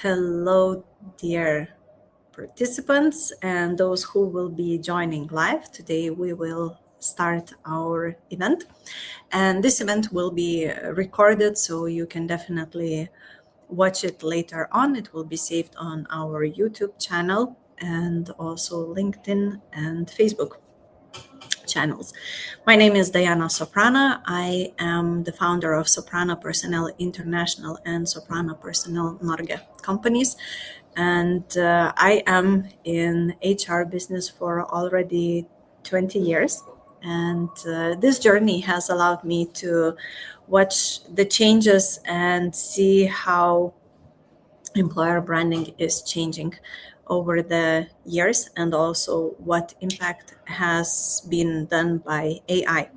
Hello, dear participants and those who will be joining live. Today we will start our event, and this event will be recorded, so you can definitely watch it later on. It will be saved on our YouTube channel and also LinkedIn and Facebook channels. My name is Diana Soprana. I am the founder of Soprano Personnel International and Soprano Personnel Norge companies. And I am in HR business for already 20 years. And this journey has allowed me to watch the changes and see how employer branding is changing over the years, and also what impact has been done by AI.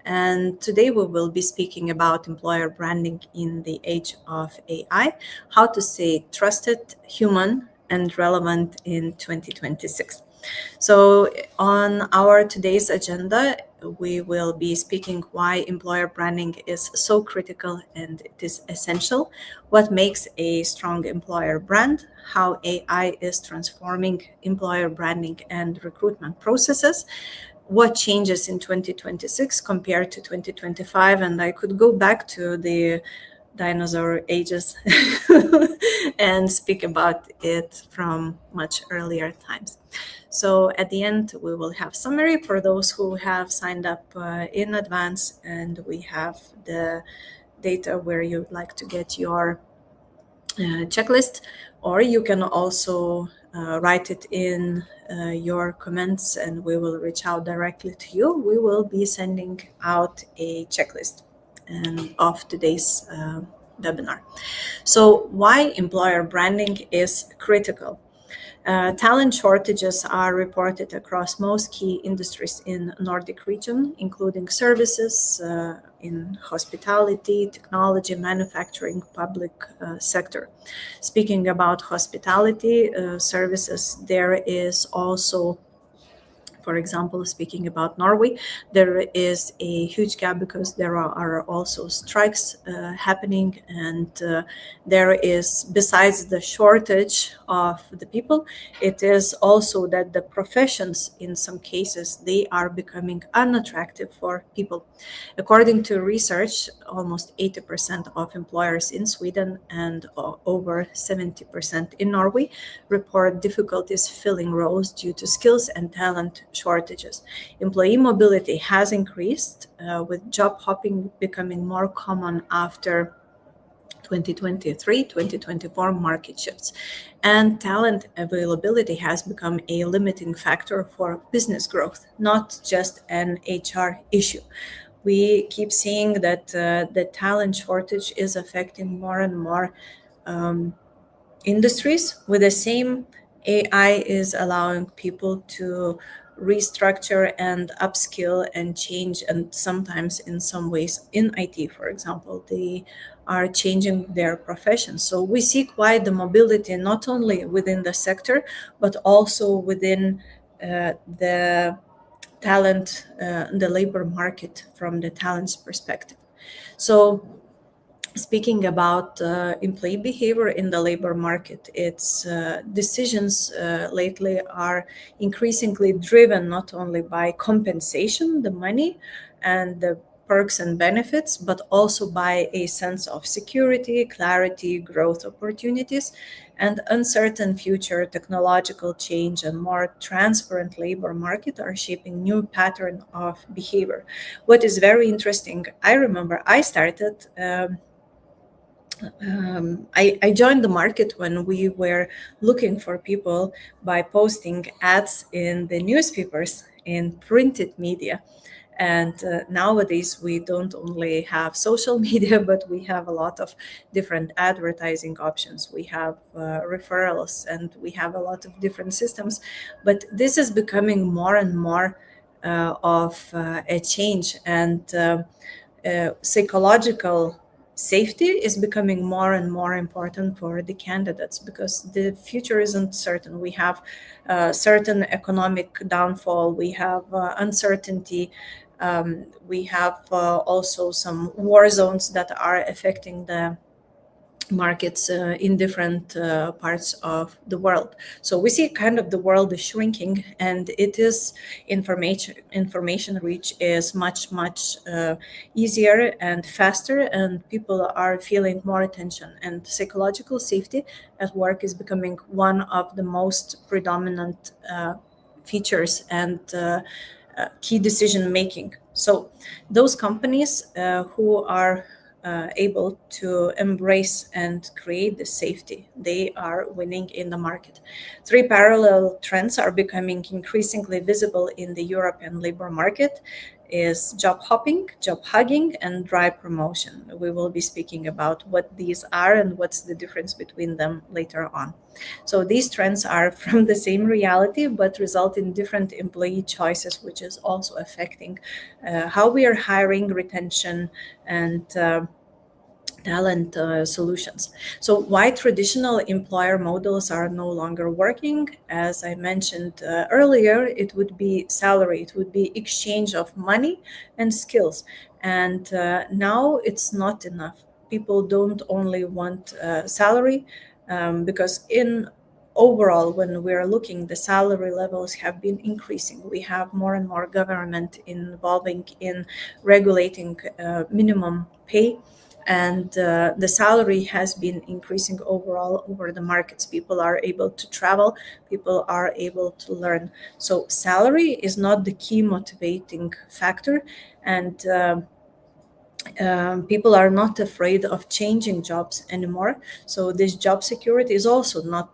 And today we will be speaking about employer branding in the age of AI, how to stay trusted, human, and relevant in 2026. So on our today's agenda, we will be speaking why employer branding is so critical and it is essential, what makes a strong employer brand, how AI is transforming employer branding and recruitment processes, what changes in 2026 compared to 2025. And I could go back to the dinosaur ages and speak about it from much earlier times. So at the end, we will have summary for those who have signed up in advance, and we have the data where you'd like to get your checklist, or you can also write it in your comments and we will reach out directly to you. We will be sending out a checklist of today's webinar. So why employer branding is critical? Talent shortages are reported across most key industries in Nordic region, including services in hospitality, technology, manufacturing, public sector. Speaking about hospitality services, there is also, for example, speaking about Norway, there is a huge gap because there are also strikes happening, and there is, besides the shortage of the people, it is also that the professions, in some cases, they are becoming unattractive for people. According to research, almost 80% of employers in Sweden and over 70% in Norway report difficulties filling roles due to skills and talent shortages. Employee mobility has increased, with job hopping becoming more common after 2023-2024 market shifts. And talent availability has become a limiting factor for business growth, not just an HR issue. We keep seeing that the talent shortage is affecting more and more industries. With the same, AI is allowing people to restructure and upskill and change, and sometimes in some ways in IT, for example, they are changing their profession. So we see quite the mobility, not only within the sector, but also within the talent, the labor market from the talent's perspective. So speaking about employee behavior in the labor market, its decisions lately are increasingly driven not only by compensation, the money, and the perks and benefits, but also by a sense of security, clarity, growth opportunities, and uncertain future. Technological change and more transparent labor market are shaping new pattern of behavior. What is very interesting, I remember I started I joined the market when we were looking for people by posting ads in the newspapers in printed media. And nowadays, we don't only have social media, but we have a lot of different advertising options. We have referrals, and we have a lot of different systems. But this is becoming more and more of a change, and psychological safety is becoming more and more important for the candidates, because the future isn't certain. We have certain economic downfall, we have uncertainty, we have also some war zones that are affecting the markets in different parts of the world. So we see kind of the world is shrinking, and it is information reach is much easier and faster, and people are feeling more attention, and psychological safety at work is becoming one of the most predominant features and key decision making. So those companies who are able to embrace and create the safety, they are winning in the market. Three parallel trends are becoming increasingly visible in the European labor market: is job hopping, job hugging, and drive promotion. We will be speaking about what these are and what's the difference between them later on. So these trends are from the same reality, but result in different employee choices, which is also affecting how we are hiring, retention, and talent solutions. So why traditional employer models are no longer working? As I mentioned earlier, it would be salary, it would be exchange of money and skills. And now it's not enough. People don't only want salary, because in overall, when we're looking, the salary levels have been increasing. We have more and more government involving in regulating minimum pay, and the salary has been increasing overall over the markets. People are able to travel, people are able to learn. So salary is not the key motivating factor, and people are not afraid of changing jobs anymore. So this job security is also not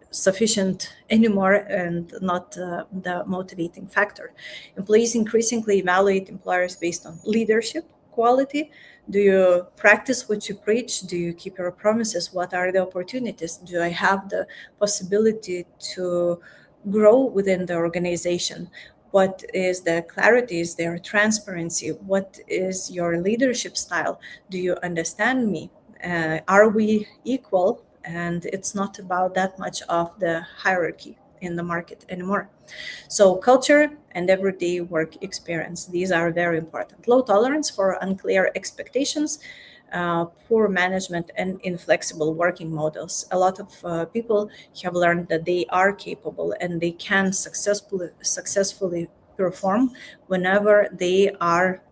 sufficient anymore, and not the motivating factor. Employees increasingly evaluate employers based on leadership quality. Do you practice what you preach? Do you keep your promises? What are the opportunities? Do I have the possibility to grow within the organization? What is the clarity? Is there transparency? What is your leadership style? Do you understand me? Are we equal? And it's not about that much of the hierarchy in the market anymore. So culture and everyday work experience, these are very important. Low tolerance for unclear expectations, poor management, and inflexible working models. A lot of people have learned that they are capable and they can successfully perform whenever they are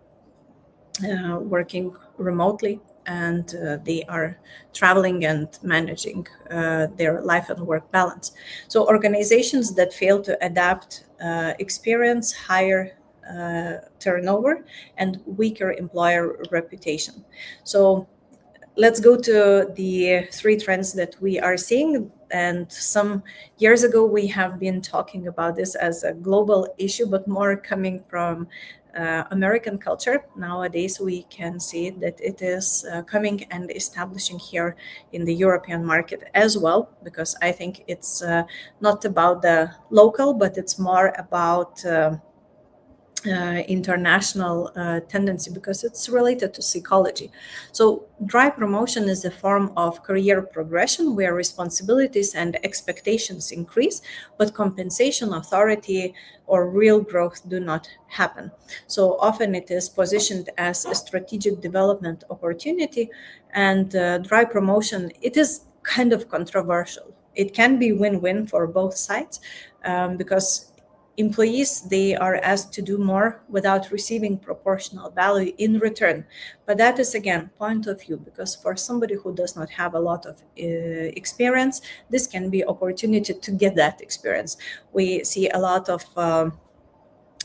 working remotely, and they are traveling and managing their life and work balance. So organizations that fail to adapt experience higher turnover and weaker employer reputation. So let's go to the three trends that we are seeing. And some years ago, we have been talking about this as a global issue, but more coming from American culture. Nowadays, we can see that it is coming and establishing here in the European market as well, because I think it's not about the local, but it's more about international tendency, because it's related to psychology. So drive promotion is a form of career progression where responsibilities and expectations increase, but compensation, authority, or real growth do not happen. So often it is positioned as a strategic development opportunity, and drive promotion, it is kind of controversial. It can be win-win for both sides, because employees, they are asked to do more without receiving proportional value in return. But that is again point of view, because for somebody who does not have a lot of experience, this can be opportunity to get that experience. We see a lot of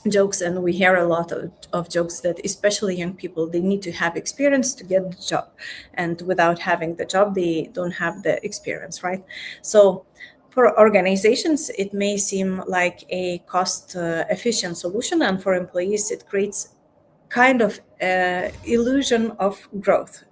jokes, and we hear a lot of jokes that especially young people, they need to have experience to get the job, and without having the job, they don't have the experience, right? So for organizations, it may seem like a cost efficient solution, and for employees, it creates kind of illusion of growth.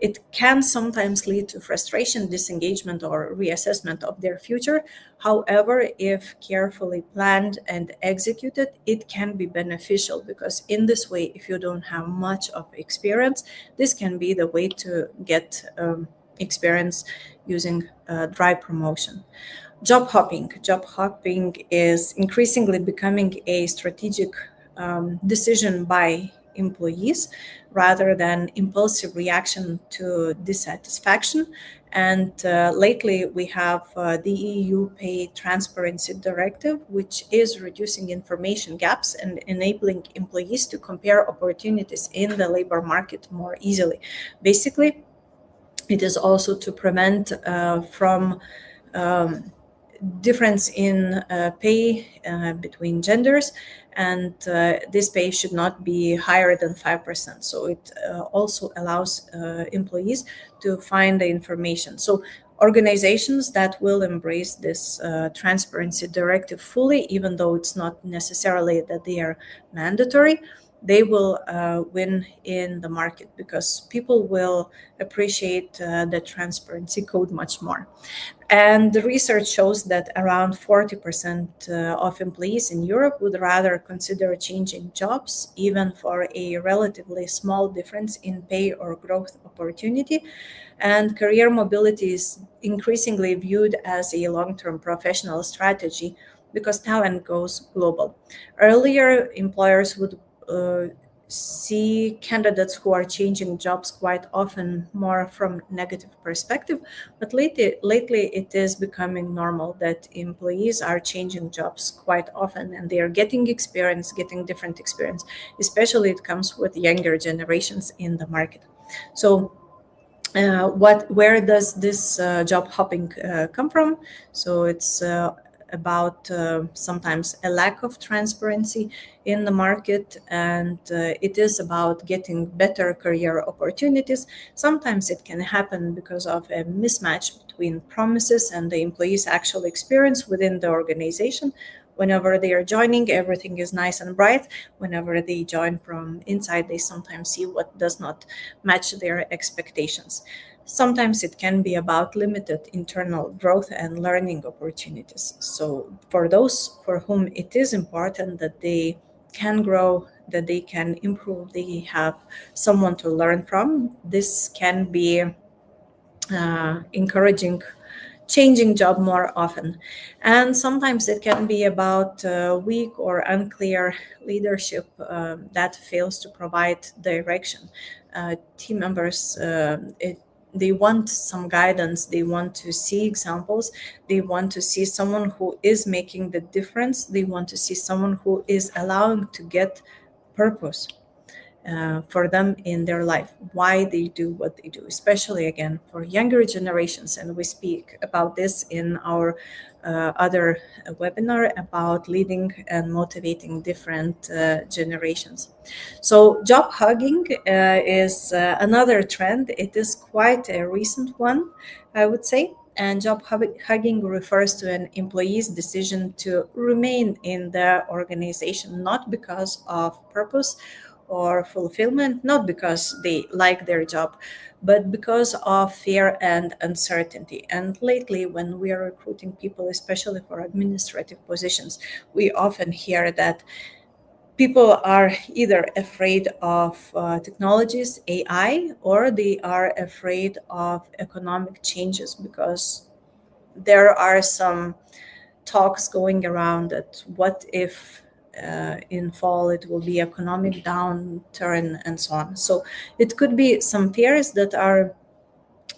It can sometimes lead to frustration, disengagement, or reassessment of their future. However, if carefully planned and executed, it can be beneficial, because in this way, if you don't have much of experience, this can be the way to get experience using drive promotion. Job hopping. Job hopping is increasingly becoming a strategic decision by employees rather than impulsive reaction to dissatisfaction. And lately, we have the EU Pay Transparency Directive, which is reducing information gaps and enabling employees to compare opportunities in the labor market more easily. Basically, it is also to prevent from difference in pay between genders, and this pay should not be higher than 5%. So it also allows employees to find the information. So organizations that will embrace this transparency directive fully, even though it's not necessarily that they are mandatory, they will win in the market because people will appreciate the transparency code much more. And the research shows that around 40% of employees in Europe would rather consider changing jobs, even for a relatively small difference in pay or growth opportunity. And career mobility is increasingly viewed as a long term professional strategy because talent goes global. Earlier, employers would see candidates who are changing jobs quite often more from negative perspective, but lately it is becoming normal that employees are changing jobs quite often and they are getting experience, getting different experience, especially it comes with younger generations in the market. So where does this job hopping come from? So it's about sometimes a lack of transparency in the market, and it is about getting better career opportunities. Sometimes it can happen because of a mismatch between promises and the employee's actual experience within the organization. Whenever they are joining, everything is nice and bright. Whenever they join from inside, they sometimes see what does not match their expectations. Sometimes it can be about limited internal growth and learning opportunities. So, for those for whom it is important that they can grow, that they can improve, they have someone to learn from, this can be encouraging changing job more often. And sometimes it can be about weak or unclear leadership that fails to provide direction. Team members, they want some guidance, they want to see examples, they want to see someone who is making the difference, they want to see someone who is allowing to get purpose for them in their life, why they do what they do, especially again for younger generations. And we speak about this in our other webinar about leading and motivating different generations. So job hugging is another trend. It is quite a recent one, I would say. And job hugging refers to an employee's decision to remain in the organization, not because of purpose or fulfillment, not because they like their job, but because of fear and uncertainty. And lately, when we are recruiting people, especially for administrative positions, we often hear that people are either afraid of technologies, AI, or they are afraid of economic changes because there are some talks going around that what if in fall it will be economic downturn and so on. So it could be some fears that are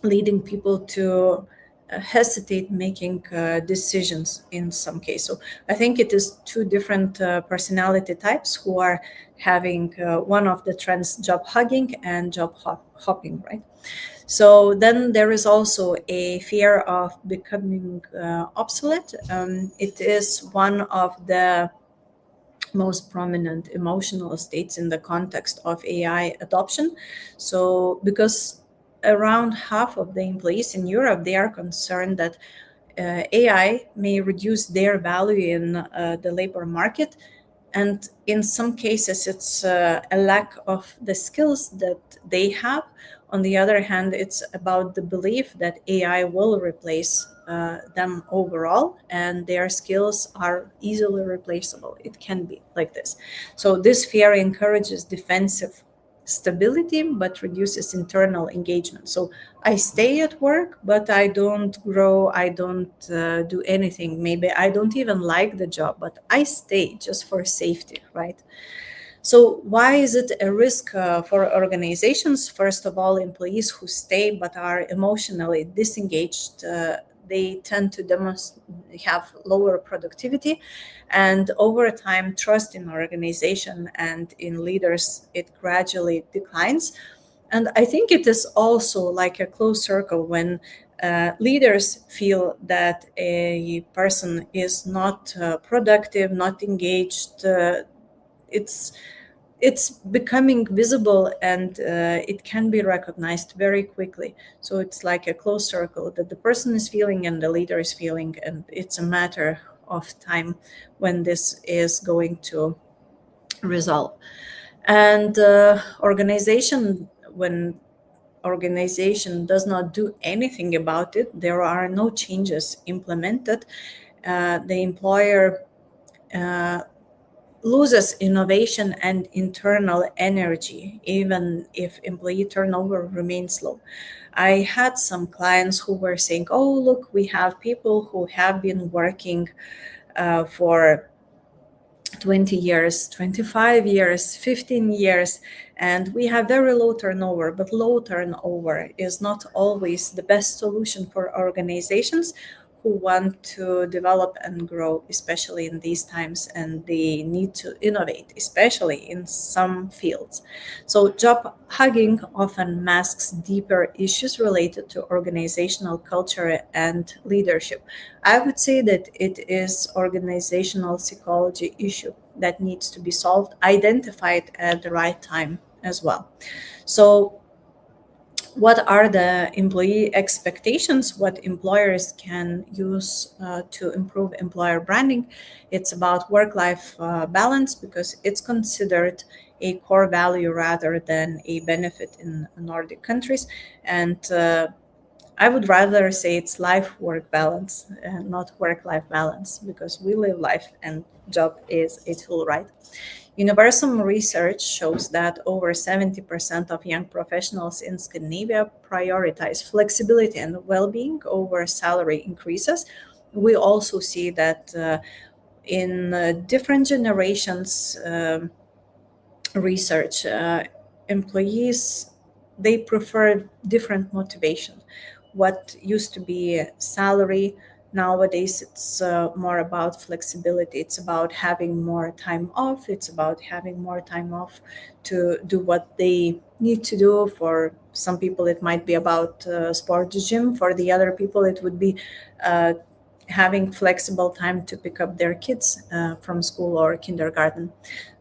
leading people to hesitate making decisions in some case. So I think it is two different personality types who are having one of the trends, job hugging and job hopping, right? So then there is also a fear of becoming obsolete. It is one of the most prominent emotional states in the context of AI adoption. So because around half of the employees in Europe, they are concerned that AI may reduce their value in the labor market. And in some cases, it's a lack of the skills that they have. On the other hand, it's about the belief that AI will replace them overall and their skills are easily replaceable. It can be like this. So, this fear encourages defensive stability but reduces internal engagement. So, I stay at work, but I don't grow, I don't do anything. Maybe I don't even like the job, but I stay just for safety, right? So why is it a risk for organizations? First of all, employees who stay but are emotionally disengaged, they tend to have lower productivity, and over time, trust in organization and in leaders, it gradually declines. And I think it is also like a closed circle when leaders feel that a person is not productive, not engaged. It's it's becoming visible, and it can be recognized very quickly. So it's like a closed circle that the person is feeling and the leader is feeling, and it's a matter of time when this is going to resolve. And organization, when organization does not do anything about it, there are no changes implemented, the employer uh, loses innovation and internal energy, even if employee turnover remains low. I had some clients who were saying, oh, look, we have people who have been working for 20 years, 25 years, 15 years, and we have very low turnover. But low turnover is not always the best solution for organizations who want to develop and grow, especially in these times, and they need to innovate, especially in some fields. So, job hugging often masks deeper issues related to organizational culture and leadership. I would say that it is organizational psychology issue that needs to be solved, identified at the right time as well. So what are the employee expectations, what employers can use to improve employer branding? It's about work-life balance, because it's considered a core value rather than a benefit in Nordic countries. And I would rather say it's life-work balance, not work-life balance, because we live life and job is a tool, right? Universum research shows that over 70% of young professionals in Scandinavia prioritize flexibility and well-being over salary increases. We also see that in different generations, research, employees, they prefer different motivation. What used to be salary, nowadays it's more about flexibility. It's about having more time off. It's about having more time off to do what they need to do. For some people it might be about sport gym. For the other people it would be uh, having flexible time to pick up their kids from school or kindergarten.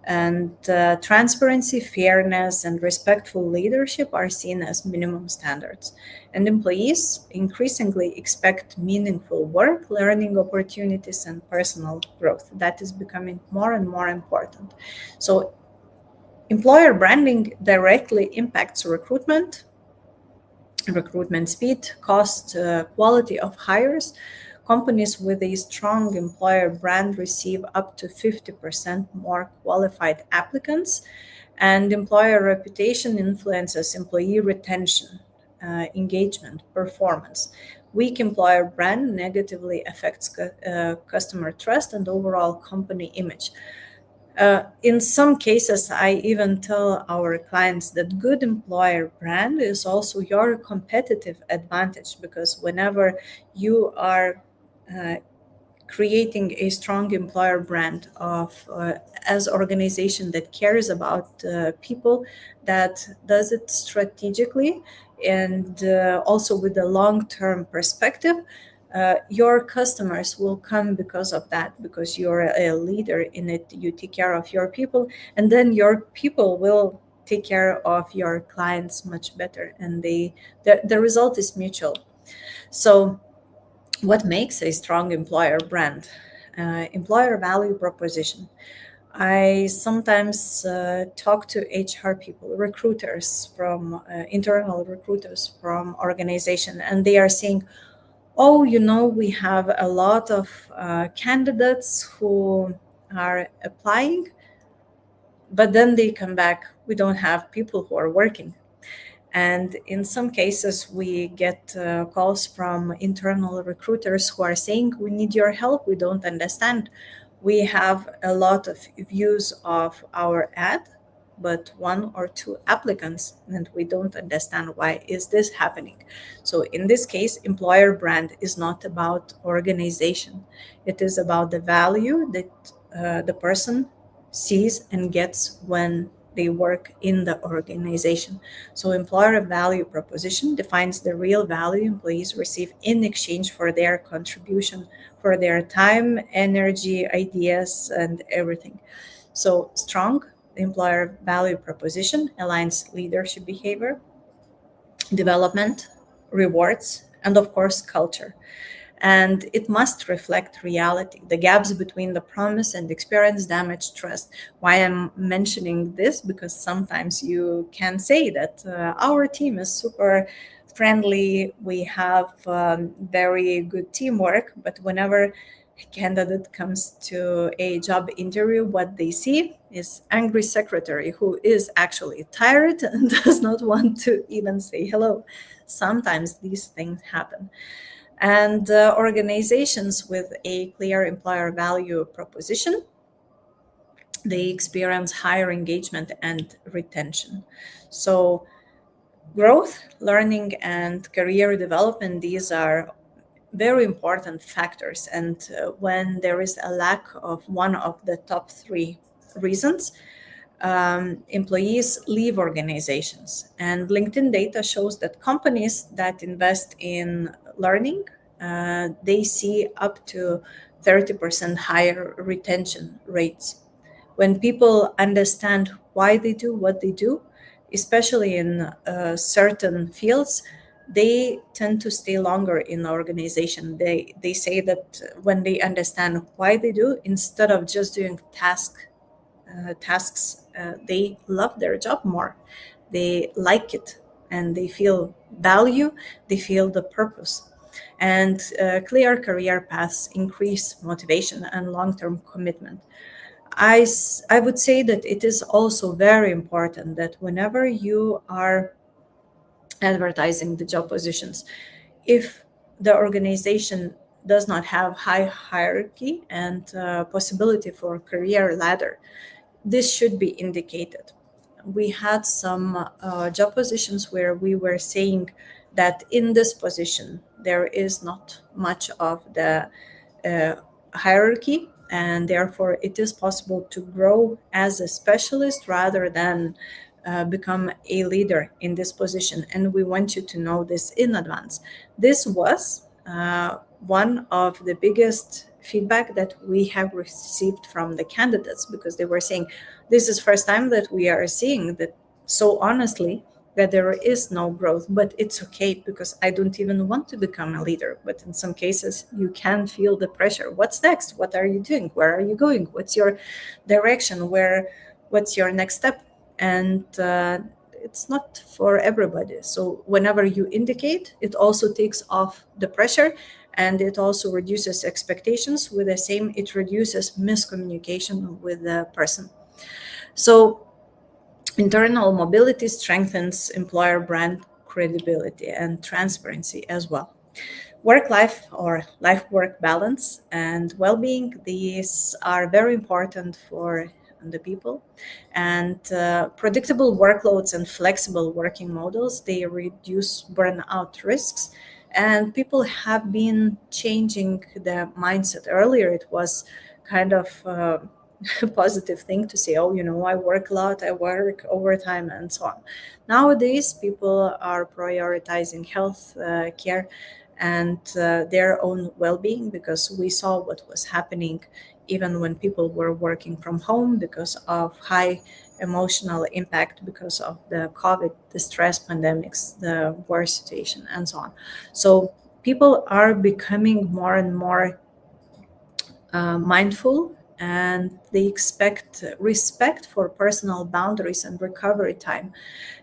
And transparency, fairness, and respectful leadership are seen as minimum standards. And employees increasingly expect meaningful work, learning opportunities, and personal growth. That is becoming more and more important. So, employer branding directly impacts recruitment speed, cost, quality of hires. Companies with a strong employer brand receive up to 50% more qualified applicants, and employer reputation influences employee retention, engagement, performance. Weak employer brand negatively affects customer trust and overall company image. In some cases, I even tell our clients that good employer brand is also your competitive advantage, because whenever you are uh, creating a strong employer brand of as organization that cares about people, that does it strategically and also with a long-term perspective, your customers will come because of that, because you're a leader in it, you take care of your people, and then your people will take care of your clients much better, and the result is mutual. So what makes a strong employer brand? Employer value proposition. I sometimes talk to HR people, recruiters from internal recruiters from organization, and they are saying, "Oh, we have a lot of candidates who are applying, but then they come back. We don't have people who are working." And in some cases, we get calls from internal recruiters who are saying, "We need your help. We don't understand. We have a lot of views of our ad, but one or two applicants, and we don't understand why is this happening. So in this case, employer brand is not about organization. It is about the value that the person sees and gets when they work in the organization. So employer value proposition defines the real value employees receive in exchange for their contribution, for their time, energy, ideas, and everything. So strong employer value proposition aligns leadership behavior, development, rewards, and of course culture, and it must reflect reality. The gaps between the promise and experience damage trust. Why I'm mentioning this? Because sometimes you can say that our team is super friendly, we have very good teamwork, but whenever a candidate comes to a job interview, what they see is angry secretary who is actually tired and does not want to even say hello. Sometimes these things happen. And organizations with a clear employer value proposition, they experience higher engagement and retention. So growth, learning, and career development, these are very important factors. And when there is a lack of one of the top three reasons, employees leave organizations. And LinkedIn data shows that companies that invest in learning, they see up to 30% higher retention rates. When people understand why they do what they do, especially in certain fields, they tend to stay longer in the organization. They say that when they understand why they do, instead of just doing tasks, they love their job more. They like it and they feel value, they feel the purpose. And clear career paths increase motivation and long term commitment. I would say that it is also very important that whenever you are advertising the job positions, if the organization does not have high hierarchy and possibility for career ladder, this should be indicated. We had some job positions where we were saying that in this position there is not much of the uh, hierarchy, and therefore it is possible to grow as a specialist rather than become a leader in this position. And we want you to know this in advance. This was one of the biggest feedback that we have received from the candidates, because they were saying this is first time that we are seeing that so honestly, that there is no growth. But it's okay, because I don't even want to become a leader. But in some cases you can feel the pressure. What's next? What are you doing? Where are you going? What's your direction? What's your next step? And it's not for everybody. So whenever you indicate, it also takes off the pressure, and it also reduces expectations. With the same, it reduces miscommunication with the person. So internal mobility strengthens employer brand credibility and transparency as well. Work life or life work balance and well being, these are very important for the people. And predictable workloads and flexible working models, they reduce burnout risks. And people have been changing the mindset. Earlier, it was kind of a positive thing to say, oh, I work a lot, I work overtime, and so on. Nowadays, people are prioritizing health care and their own well-being, because we saw what was happening even when people were working from home, because of high emotional impact, because of the COVID, the stress pandemics, the war situation, and so on. So people are becoming more and more mindful, and they expect respect for personal boundaries and recovery time.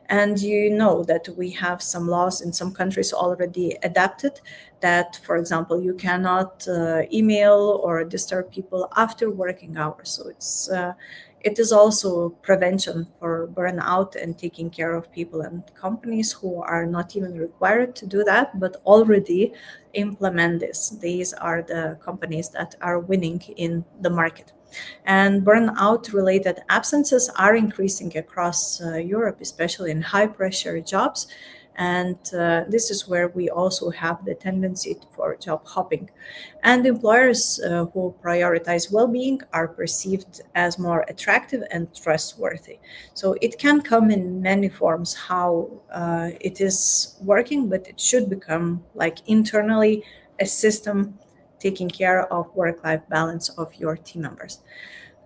And you know that we have some laws in some countries already adapted, that, for example, you cannot email or disturb people after working hours. So It is also prevention for burnout and taking care of people and companies who are not even required to do that, but already implement this. These are the companies that are winning in the market. And burnout related absences are increasing across Europe, especially in high pressure jobs. And this is where we also have the tendency for job hopping. And employers who prioritize well being are perceived as more attractive and trustworthy. So it can come in many forms how it is working, but it should become like internally a system taking care of work life balance of your team members.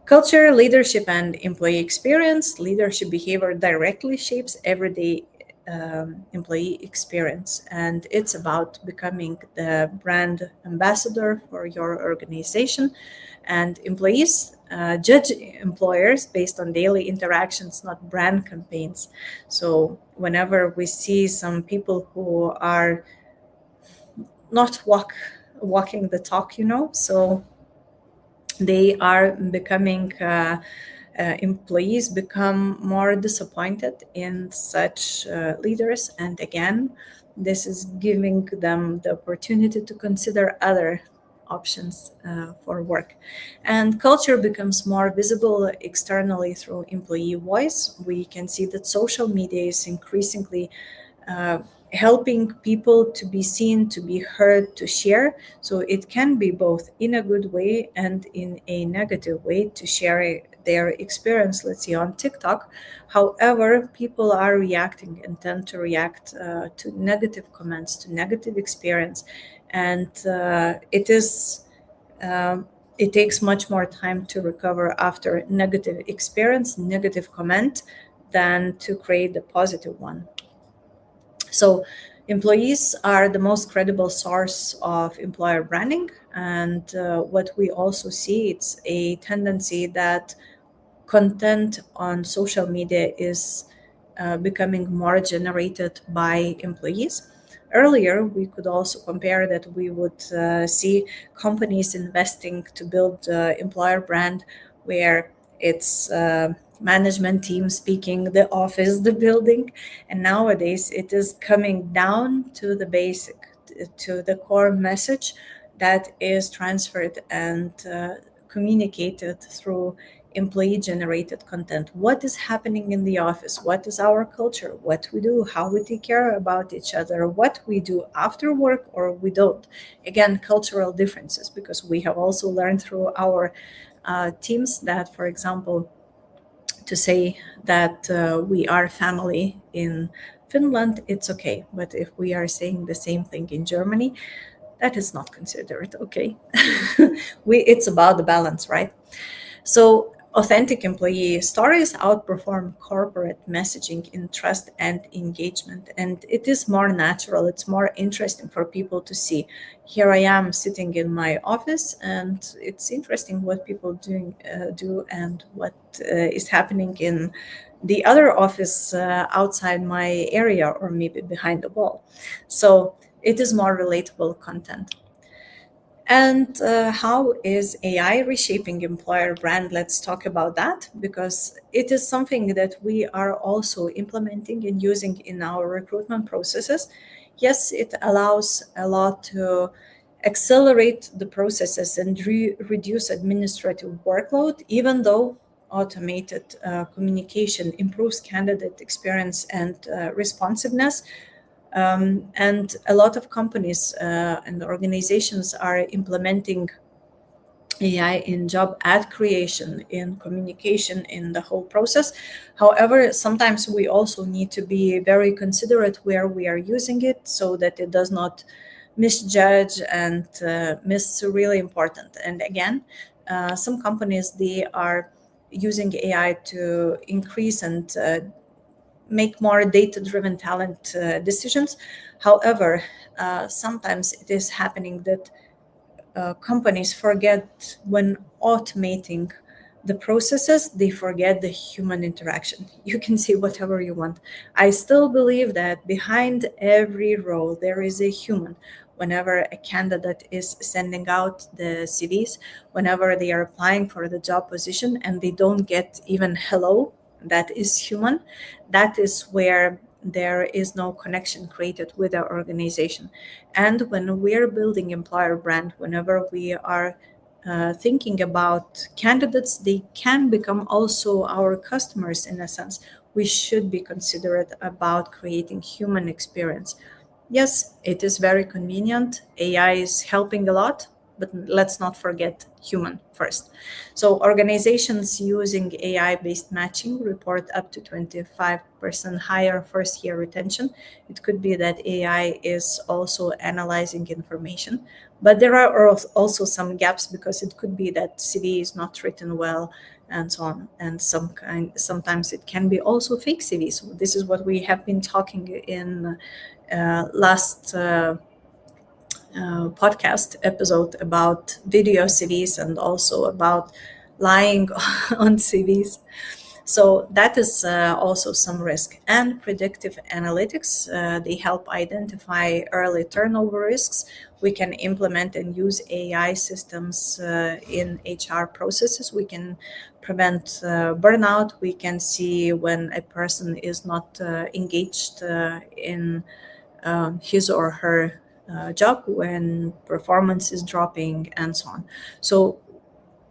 Culture, leadership, and employee experience. Leadership behavior directly shapes everyday employee experience, and it's about becoming the brand ambassador for your organization. And employees judge employers based on daily interactions, not brand campaigns. So, whenever we see some people who are not walking the talk, so they are becoming employees become more disappointed in such leaders, and again this is giving them the opportunity to consider other options for work. And culture becomes more visible externally through employee voice. We can see that social media is increasingly uh, helping people to be seen, to be heard, to share. So it can be both in a good way and in a negative way to share their experience, let's say on TikTok. However, people are reacting and tend to react to negative comments, to negative experience. And it takes much more time to recover after negative experience, negative comment, than to create a positive one. So employees are the most credible source of employer branding. And what we also see, it's a tendency that content on social media is becoming more generated by employees. Earlier, we could also compare that we would see companies investing to build employer brand where it's management team speaking, the office, the building. And nowadays, it is coming down to the basic, to the core message that is transferred and communicated through employee generated content. What is happening in the office? What is our culture? What we do? How we take care about each other? What we do after work or we don't? Again, cultural differences, because we have also learned through our teams that, for example, to say that we are family in Finland, it's okay. But if we are saying the same thing in Germany, that is not considered okay. It's about the balance, right? So authentic employee stories outperform corporate messaging in trust and engagement. And it is more natural, it's more interesting for people to see. Here I am sitting in my office, and it's interesting what people do and what is happening in the other office outside my area or maybe behind the wall. So it is more relatable content. And how is AI reshaping employer brand? Let's talk about that, because it is something that we are also implementing and using in our recruitment processes. Yes, it allows a lot to accelerate the processes and reduce administrative workload, even though automated communication improves candidate experience and responsiveness. And a lot of companies and organizations are implementing AI in job ad creation, in communication, in the whole process. However, sometimes we also need to be very considerate where we are using it so that it does not misjudge and miss really important. And again, some companies, they are using AI to increase and make more data-driven talent decisions. However, sometimes it is happening that companies forget, when automating the processes, they forget the human interaction. You can say whatever you want. I still believe that behind every role there is a human. whenever a candidate is sending out the CVs, whenever they are applying for the job position and they don't get even hello, that is human. That is where there is no connection created with our organization. And when we're building employer brand, whenever we are thinking about candidates, they can become also our customers in a sense. We should be considerate about creating human experience. Yes, it is very convenient. AI is helping a lot, but let's not forget human first. So organizations using AI-based matching report up to 25% higher first-year retention. It could be that AI is also analyzing information, but there are also some gaps because it could be that CV is not written well and so on. And sometimes it can be also fake CVs. This is what we have been talking in last podcast episode about video CVs and also about lying on CVs. So that is also some risk. And predictive analytics, they help identify early turnover risks. We can implement and use AI systems in HR processes. We can prevent burnout. We can see when a person is not engaged in his or her job, when performance is dropping, and so on. So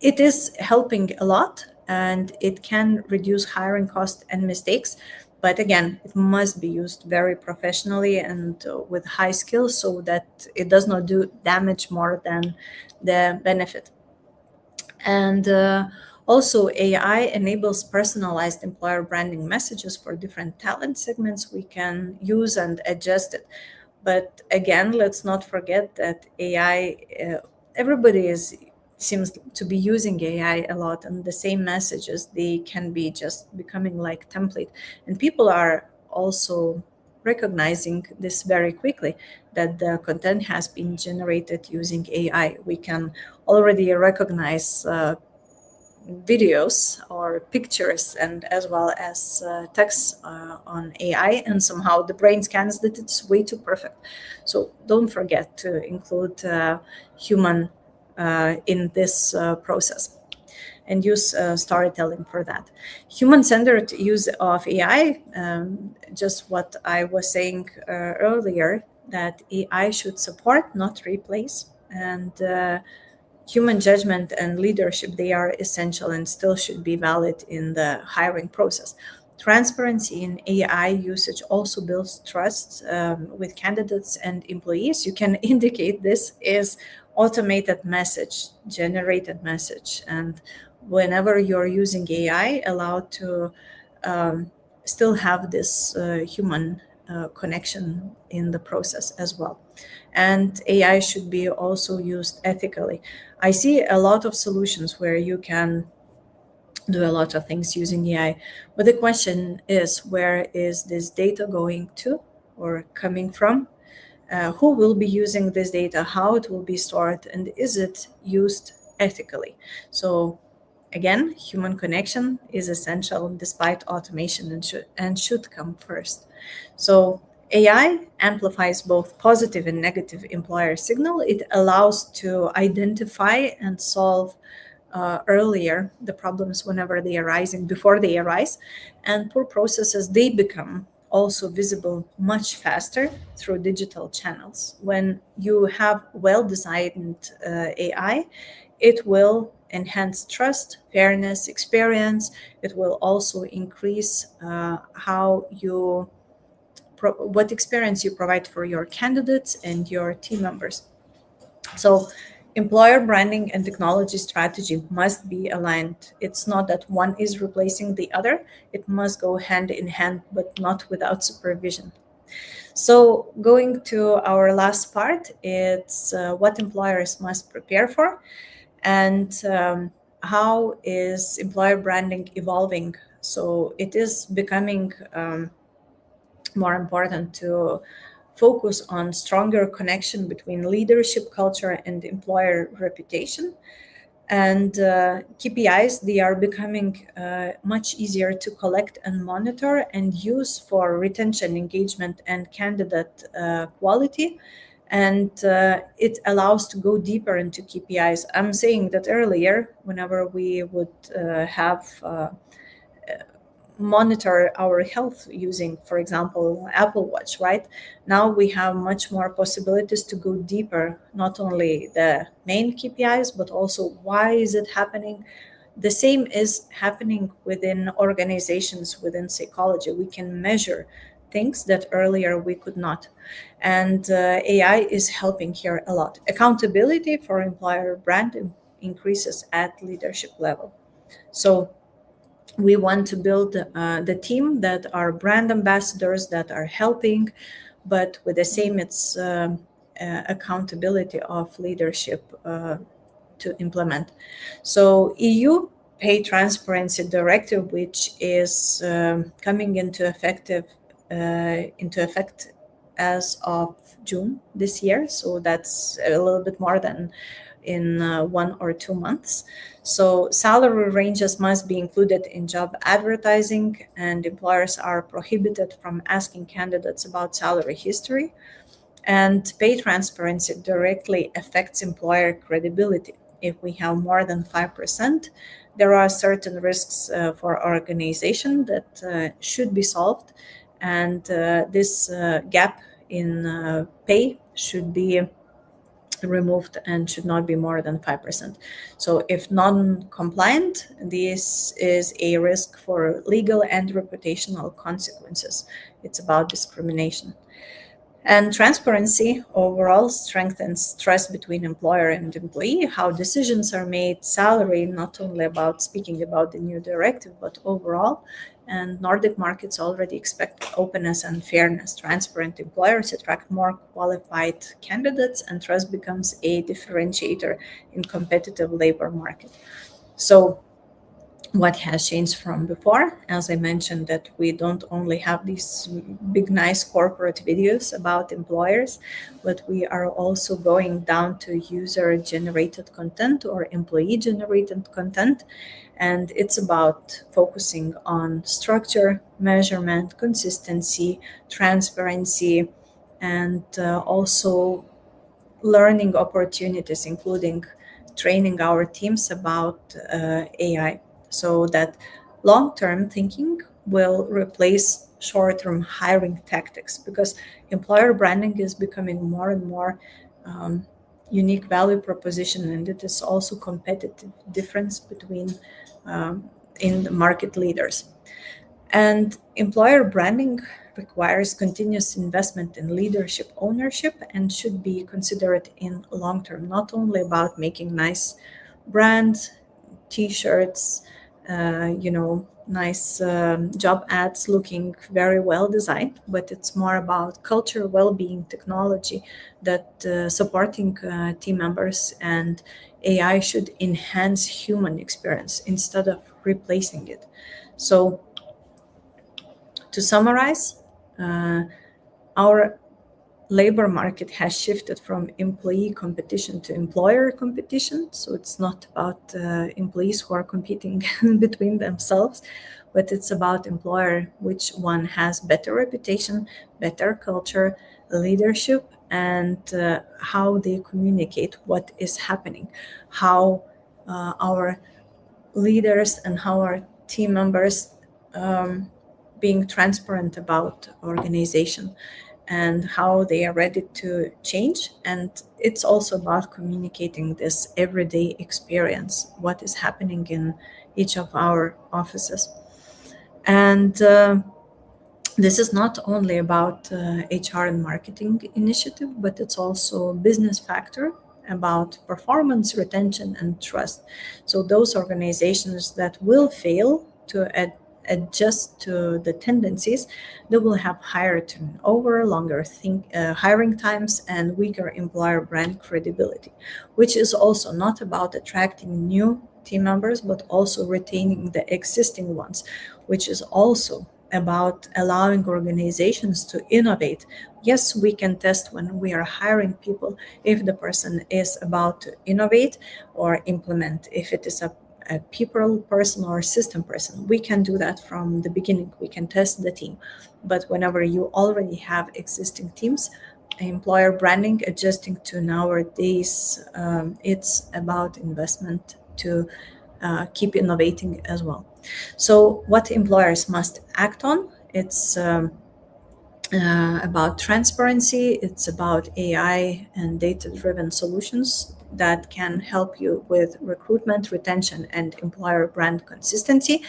it is helping a lot, and it can reduce hiring costs and mistakes. But again, it must be used very professionally and with high skills so that it does not do damage more than the benefit. And also, AI enables personalized employer branding messages for different talent segments. We can use and adjust it. But again, let's not forget that AI, everybody seems to be using AI a lot, and the same messages, they can be just becoming like template. And people are also recognizing this very quickly, that the content has been generated using AI. We can already recognize videos or pictures and as well as text on AI, and somehow the brain scans that it's way too perfect. So don't forget to include human in this process and use storytelling for that. Human-centered use of AI, just what I was saying earlier, that AI should support, not replace. And human judgment and leadership, they are essential and still should be valid in the hiring process. Transparency in AI usage also builds trust with candidates and employees. You can indicate this is automated message, generated message, and whenever you're using AI, allowed to still have this human connection in the process as well. And AI should be also used ethically. I see a lot of solutions where you can do a lot of things using AI, but the question is, where is this data going to or coming from? Who will be using this data, how it will be stored, and is it used ethically? So again, human connection is essential despite automation, and should come first. So AI amplifies both positive and negative employer signal. It allows to identify and solve earlier the problems whenever they arise and before they arise. And poor processes, they become also visible much faster through digital channels. When you have well-designed AI, it will enhance trust, fairness, experience. It will also increase what experience you provide for your candidates and your team members. So employer branding and technology strategy must be aligned. It's not that one is replacing the other. It must go hand in hand, but not without supervision. So going to our last part, it's what employers must prepare for, and how is employer branding evolving. So it is becoming more important to focus on stronger connection between leadership culture and employer reputation. And KPIs, they are becoming much easier to collect and monitor and use for retention, engagement, and candidate quality. and it allows to go deeper into KPIs. I'm saying that earlier, whenever we would have monitor our health using, for example, Apple Watch, right? Now we have much more possibilities to go deeper, not only the main KPIs, but also why is it happening. The same is happening within organizations, within psychology. We can measure things that earlier we could not. And AI is helping here a lot. Accountability for employer brand increases at leadership level. So we want to build the team that are brand ambassadors that are helping, but with the same, it's accountability of leadership to implement. So EU Pay Transparency Directive, which is coming into effect as of June this year. So that's a little bit more than in 1 or 2 months. So salary ranges must be included in job advertising, and employers are prohibited from asking candidates about salary history. And pay transparency directly affects employer credibility. If we have more than 5%, there are certain risks for organization that should be solved. And this gap in pay should be removed and should not be more than 5%. So if non-compliant, this is a risk for legal and reputational consequences. It's about discrimination. And transparency overall strengthens trust between employer and employee, how decisions are made, salary, not only about speaking about the new directive, but overall. And Nordic markets already expect openness and fairness. Transparent employers attract more qualified candidates, and trust becomes a differentiator in competitive labor market. So what has changed from before, as I mentioned, that we don't only have these big nice corporate videos about employers, but we are also going down to user generated content or employee generated content. And it's about focusing on structure, measurement, consistency, transparency, and also learning opportunities, including training our teams about AI, so that long term thinking will replace short term hiring tactics, because employer branding is becoming more and more unique value proposition, and it is also competitive difference between in the market leaders. And employer branding requires continuous investment in leadership ownership and should be considered in long term, not only about making nice brands, t-shirts, nice job ads looking very well designed, but it's more about culture, well-being, technology that supporting team members, and AI should enhance human experience instead of replacing it. So to summarize, uh, our labor market has shifted from employee competition to employer competition. So it's not about employees who are competing between themselves, but it's about employer, which one has better reputation, better culture, leadership, and how they communicate what is happening, how our leaders and how our team members being transparent about organization and how they are ready to change. And it's also about communicating this everyday experience, what is happening in each of our offices. And this is not only about HR and marketing initiative, but it's also business factor about performance, retention, and trust. So those organizations that will fail to adjust to the tendencies, they will have higher turnover, longer hiring times, and weaker employer brand credibility, which is also not about attracting new team members, but also retaining the existing ones, which is also about allowing organizations to innovate. Yes, we can test when we are hiring people if the person is about to innovate or implement. If it is a people person or system person, we can do that from the beginning. We can test the team. But whenever you already have existing teams, employer branding adjusting to nowadays, it's about investment to keep innovating as well. So what employers must act on, it's about transparency, it's about AI and data driven solutions that can help you with recruitment, retention, and employer brand consistency.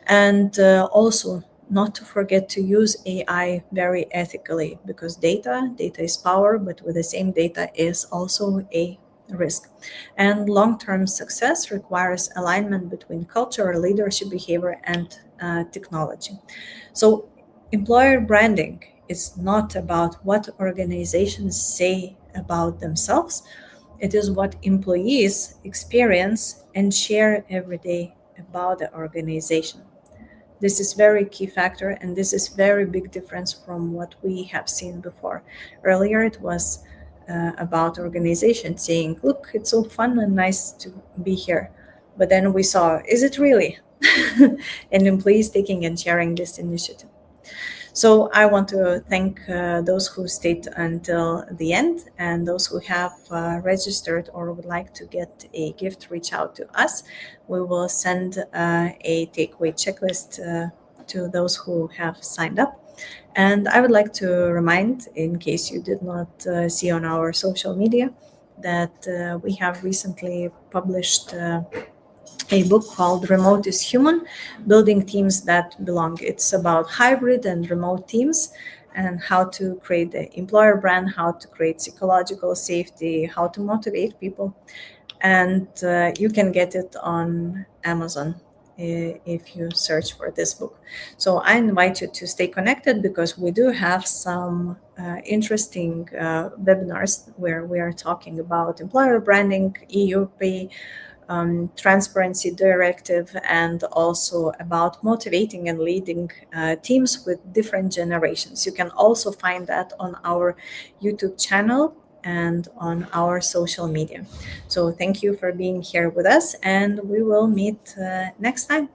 And also, not to forget to use AI very ethically, because data is power, but with the same data is also a risk. And long-term success requires alignment between culture, leadership behavior, and technology. So employer branding is not about what organizations say about themselves. It is what employees experience and share every day about the organization. This is very key factor, and this is very big difference from what we have seen before. Earlier, it was about organization saying, "Look, it's so fun and nice to be here," but then we saw, is it really? And employees taking and sharing this initiative. So I want to thank those who stayed until the end, and those who have registered or would like to get a gift, reach out to us. We will send a takeaway checklist to those who have signed up. And I would like to remind, in case you did not see on our social media, that we have recently published a book called Remote is Human, Building Teams That Belong. It's about hybrid and remote teams and how to create the employer brand, how to create psychological safety, how to motivate people. And you can get it on Amazon if you search for this book. So I invite you to stay connected, because we do have some interesting webinars where we are talking about employer branding, EU pay, transparency directive, and also about motivating and leading teams with different generations. You can also find that on our YouTube channel and on our social media. So thank you for being here with us, and we will meet next time.